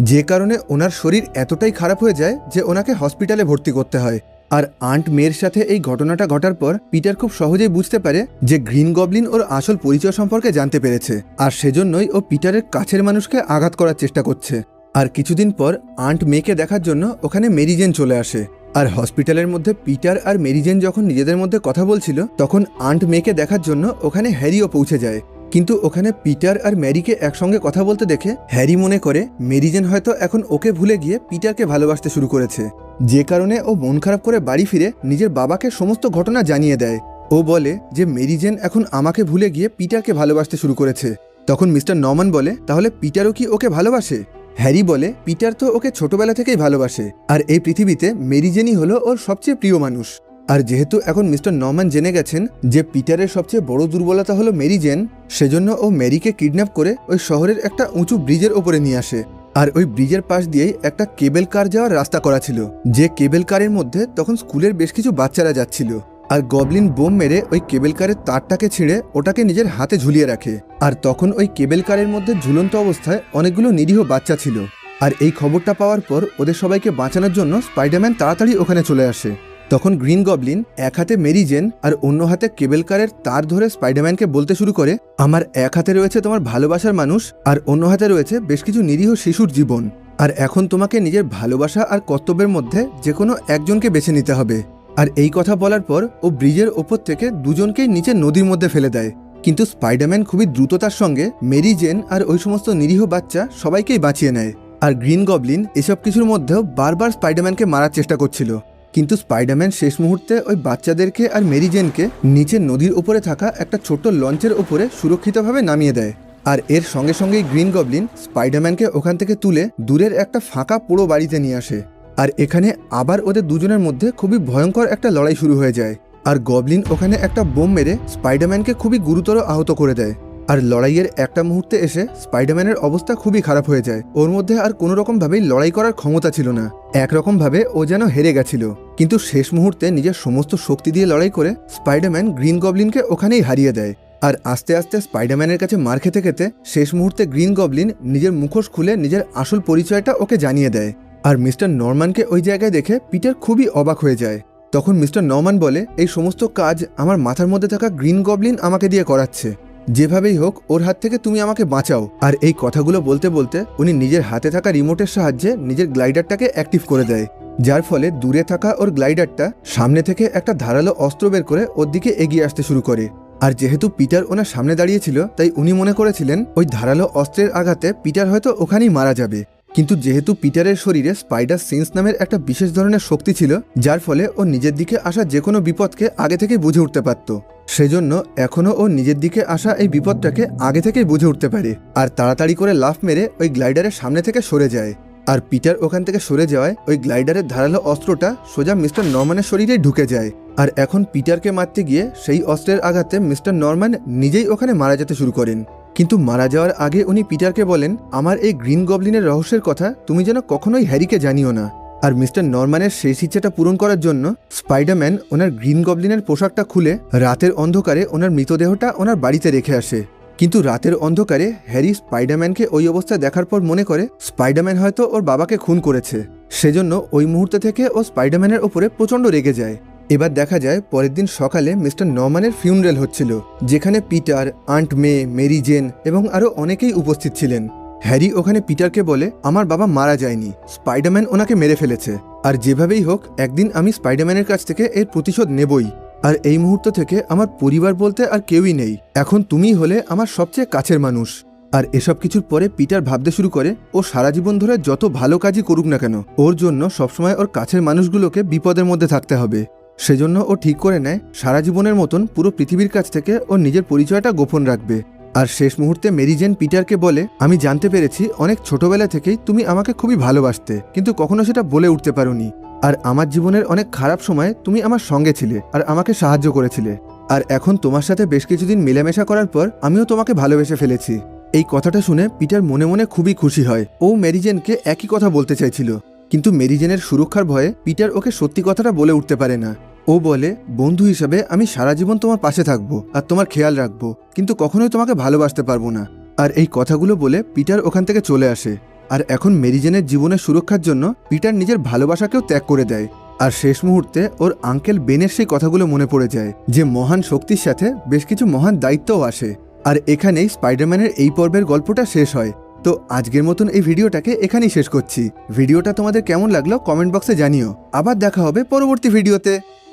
যে কারণে ওনার শরীর এতটাই খারাপ হয়ে যায় যে ওনাকে হসপিটালে ভর্তি করতে হয়। আর আন্ট মেয়ের সাথে এই ঘটনাটা ঘটার পর পিটার খুব সহজেই বুঝতে পারে যে গ্রিন গবলিন ওর আসল পরিচয় সম্পর্কে জানতে পেরেছে, আর সেজন্যই ও পিটারের কাছের মানুষকে আঘাত করার চেষ্টা করছে। আর কিছুদিন পর আন্ট মেয়েকে দেখার জন্য ওখানে মেরি জেন চলে আসে। আর হসপিটালের মধ্যে পিটার আর মেরি জেন যখন নিজেদের মধ্যে কথা বলছিল তখন আন্ট মেয়েকে দেখার জন্য ওখানে হ্যারিও পৌঁছে যায়। কিন্তু ওখানে পিটার আর ম্যারিকে একসঙ্গে কথা বলতে দেখে হ্যারি মনে করে মেরি জেন হয়তো এখন ওকে ভুলে গিয়ে পিটারকে ভালোবাসতে শুরু করেছে, যে কারণে ও মন খারাপ করে বাড়ি ফিরে নিজের বাবাকে সমস্ত ঘটনা জানিয়ে দেয়। ও বলে যে মেরি জেন এখন আমাকে ভুলে গিয়ে পিটারকে ভালোবাসতে শুরু করেছে। তখন মিস্টার নরম্যান বলে, তাহলে পিটারও কি ওকে ভালোবাসে? হ্যারি বলে, পিটার তো ওকে ছোটবেলা থেকেই ভালোবাসে, আর এই পৃথিবীতে মেরি জেনই হলো ওর সবচেয়ে প্রিয় মানুষ। আর যেহেতু এখন মিস্টার নরম্যান জেনে গেছেন যে পিটারের সবচেয়ে বড় দুর্বলতা হলো মেরি জেন, সেজন্য ও মেরিকে কিডন্যাপ করে ওই শহরের একটা উঁচু ব্রিজের ওপরে নিয়ে আসে। আর ওই ব্রিজের পাশ দিয়েই একটা কেবল কার যাওয়ার রাস্তা করা ছিল, যে কেবল কারের মধ্যে তখন স্কুলের বেশ কিছু বাচ্চারা যাচ্ছিল। আর গবলিন বোম মেরে ওই কেবল কারের তারটাকে ছিঁড়ে ওটাকে নিজের হাতে ঝুলিয়ে রাখে। আর তখন ওই কেবল কারের মধ্যে ঝুলন্ত অবস্থায় অনেকগুলো নিরীহ বাচ্চা ছিল। আর এই খবরটা পাওয়ার পর ওদের সবাইকে বাঁচানোর জন্য স্পাইডারম্যান তাড়াতাড়ি ওখানে চলে আসে। তখন গ্রিন গবলিন এক হাতে মেরি জেন আর অন্য হাতে কেবল কারের তার ধরে স্পাইডারম্যানকে বলতে শুরু করে, আমার এক হাতে রয়েছে তোমার ভালোবাসার মানুষ, আর অন্য হাতে রয়েছে বেশ কিছু নিরীহ শিশুর জীবন। আর এখন তোমাকে নিজের ভালোবাসা আর কর্তব্যের মধ্যে যে কোনো একজনকে বেছে নিতে হবে। আর এই কথা বলার পর ও ব্রিজের ওপর থেকে দুজনকেই নিচে নদীর মধ্যে ফেলে দেয়। কিন্তু স্পাইডারম্যান খুবই দ্রুততার সঙ্গে মেরি জেন আর ওই সমস্ত নিরীহ বাচ্চা সবাইকেই বাঁচিয়ে নেয়। আর গ্রিন গবলিন এসব কিছুর মধ্যেও বারবার স্পাইডারম্যানকে মারার চেষ্টা করছিল, কিন্তু স্পাইডারম্যান শেষ মুহূর্তে ওই বাচ্চাদেরকে আর মেরি জেনকে নিচে নদীর উপরে থাকা একটা ছোট্ট লঞ্চের ওপরে সুরক্ষিতভাবে নামিয়ে দেয়। আর এর সঙ্গে সঙ্গেই গ্রিন গবলিন স্পাইডারম্যানকে ওখান থেকে তুলে দূরের একটা ফাঁকা পোড়ো বাড়িতে নিয়ে আসে। আর এখানে আবার ওদের দুজনের মধ্যে খুবই ভয়ঙ্কর একটা লড়াই শুরু হয়ে যায়। আর গবলিন ওখানে একটা বোম মেরে স্পাইডারম্যানকে খুবই গুরুতর আহত করে দেয়। আর লড়াইয়ের একটা মুহূর্তে এসে স্পাইডারম্যানের অবস্থা খুবই খারাপ হয়ে যায়। ওর মধ্যে আর কোনো রকমভাবেই লড়াই করার ক্ষমতা ছিল না, একরকমভাবে ও যেন হেরে গেছিল। কিন্তু শেষ মুহূর্তে নিজের সমস্ত শক্তি দিয়ে লড়াই করে স্পাইডারম্যান গ্রিন গবলিনকে ওখানেই হারিয়ে দেয়। আর আস্তে আস্তে স্পাইডারম্যানের কাছে মার খেতে খেতে শেষ মুহূর্তে গ্রিন গবলিন নিজের মুখোশ খুলে নিজের আসল পরিচয়টা ওকে জানিয়ে দেয়। আর মিস্টার নরম্যানকে ওই জায়গায় দেখে পিটার খুবই অবাক হয়ে যায়। তখন মিস্টার নরম্যান বলে, এই সমস্ত কাজ আমার মাথার মধ্যে থাকা গ্রিন গবলিন আমাকে দিয়ে করাচ্ছে, যেভাবেই হোক ওর হাত থেকে তুমি আমাকে বাঁচাও। আর এই কথাগুলো বলতে বলতে উনি নিজের হাতে থাকা রিমোটের সাহায্যে নিজের গ্লাইডারটাকে অ্যাক্টিভ করে দেয়, যার ফলে দূরে থাকা ওর গ্লাইডারটা সামনে থেকে একটা ধারালো অস্ত্র বের করে ওর দিকে এগিয়ে আসতে শুরু করে। আর যেহেতু পিটার ওনার সামনে দাঁড়িয়েছিল, তাই উনি মনে করেছিলেন ওই ধারালো অস্ত্রের আঘাতে পিটার হয়তো ওখানেই মারা যাবে। কিন্তু যেহেতু পিটারের শরীরে স্পাইডার সেন্স নামের একটা বিশেষ ধরনের শক্তি ছিল, যার ফলে ও নিজের দিকে আসা যে কোনো বিপদকে আগে থেকেই বুঝে উঠতে পারত। সেজন্য এখনও ও নিজের দিকে আসা এই বিপদটাকে আগে থেকেই বুঝে উঠতে পারে, আর তাড়াতাড়ি করে লাফ মেরে ওই গ্লাইডারের সামনে থেকে সরে যায়। আর পিটার ওখান থেকে সরে যাওয়ায় ওই গ্লাইডারের ধারালো অস্ত্রটা সোজা মিস্টার নরম্যানের শরীরে ঢুকে যায়। আর এখন পিটারকে মারতে গিয়ে সেই অস্ত্রের আঘাতে মিস্টার নরম্যান নিজেই ওখানে মারা যেতে শুরু করেন। কিন্তু মারা যাওয়ার আগে উনি পিটারকে বলেন, আমার এই গ্রিন গবলিনের রহস্যের কথা তুমি যেন কখনোই হ্যারিকে জানিও না। আর মিস্টার নরম্যানের শেষ ইচ্ছেটা পূরণ করার জন্য স্পাইডারম্যান ওনার গ্রিন গবলিনের পোশাকটা খুলে রাতের অন্ধকারে ওনার মৃতদেহটা ওনার বাড়িতে রেখে আসে। কিন্তু রাতের অন্ধকারে হ্যারি স্পাইডারম্যানকে ওই অবস্থায় দেখার পর মনে করে স্পাইডারম্যান হয়তো ওর বাবাকে খুন করেছে। সেজন্য ওই মুহূর্ত থেকে ও স্পাইডারম্যানের ওপরে প্রচণ্ড রেগে যায়। এবার দেখা যায় পরের দিন সকালে মিস্টার নরম্যানের ফিউনারেল হচ্ছিল, যেখানে পিটার, আন্ট মে, মেরি জেন এবং আরও অনেকেই উপস্থিত ছিলেন। হ্যারি ওখানে পিটারকে বলে, আমার বাবা মারা যায়নি, স্পাইডারম্যান ওনাকে মেরে ফেলেছে, আর যেভাবেই হোক একদিন আমি স্পাইডারম্যানের কাছ থেকে এর প্রতিশোধ নেবই। আর এই মুহূর্ত থেকে আমার পরিবার বলতে আর কেউই নেই, এখন তুমিই হলে আমার সবচেয়ে কাছের মানুষ। আর এসব কিছুর পরে পিটার ভাবতে শুরু করে ও সারা জীবন ধরে যত ভালো কাজই করুক না কেন, ওর জন্য সবসময় ওর কাছের মানুষগুলোকে বিপদের মধ্যে থাকতে হবে। সেজন্য ও ঠিক করে নেয় সারা জীবনের মতন পুরো পৃথিবীর কাছ থেকে ও নিজের পরিচয়টা গোপন রাখবে। আর শেষ মুহূর্তে মেরি জেন পিটারকে বলে, আমি জানতে পেরেছি অনেক ছোটবেলা থেকেই তুমি আমাকে খুবই ভালোবাসতে, কিন্তু কখনো সেটা বলে উঠতে পারোনি। আর আমার জীবনের অনেক খারাপ সময়ে তুমি আমার সঙ্গে ছিলে আর আমাকে সাহায্য করেছিলে। আর এখন তোমার সাথে বেশ কিছুদিন মেলামেশা করার পর আমিও তোমাকে ভালোবেসে ফেলেছি। এই কথাটা শুনে পিটার মনে মনে খুবই খুশি হয়। ও মেরি জেনকে একই কথা বলতে চাইছিল, কিন্তু মেরি জেনের সুরক্ষার ভয়ে পিটার ওকে সত্যি কথাটা বলে উঠতে পারে না। ও বলে, বন্ধু হিসাবে আমি সারা জীবন তোমার পাশে থাকবো আর তোমার খেয়াল রাখবো, কিন্তু কখনোই তোমাকে ভালোবাসতে পারবো না। আর এই কথাগুলো বলে পিটার ওখান থেকে চলে আসে। আর এখন মেরি জেনের জীবনের সুরক্ষার জন্য পিটার নিজের ভালোবাসাকেও ত্যাগ করে দেয়। আর শেষ মুহূর্তে ওর আঙ্কেল বেনের সেই কথাগুলো মনে পড়ে যায়, যে মহান শক্তির সাথে বেশ কিছু মহান দায়িত্বও আসে। আর এখানেই স্পাইডারম্যানের এই পর্বের গল্পটা শেষ হয়। তো আজকের মতন এই ভিডিওটাকে এখানেই শেষ করছি। ভিডিওটা তোমাদের কেমন লাগলো কমেন্ট বক্সে জানিও। আবার দেখা হবে পরবর্তী ভিডিওতে।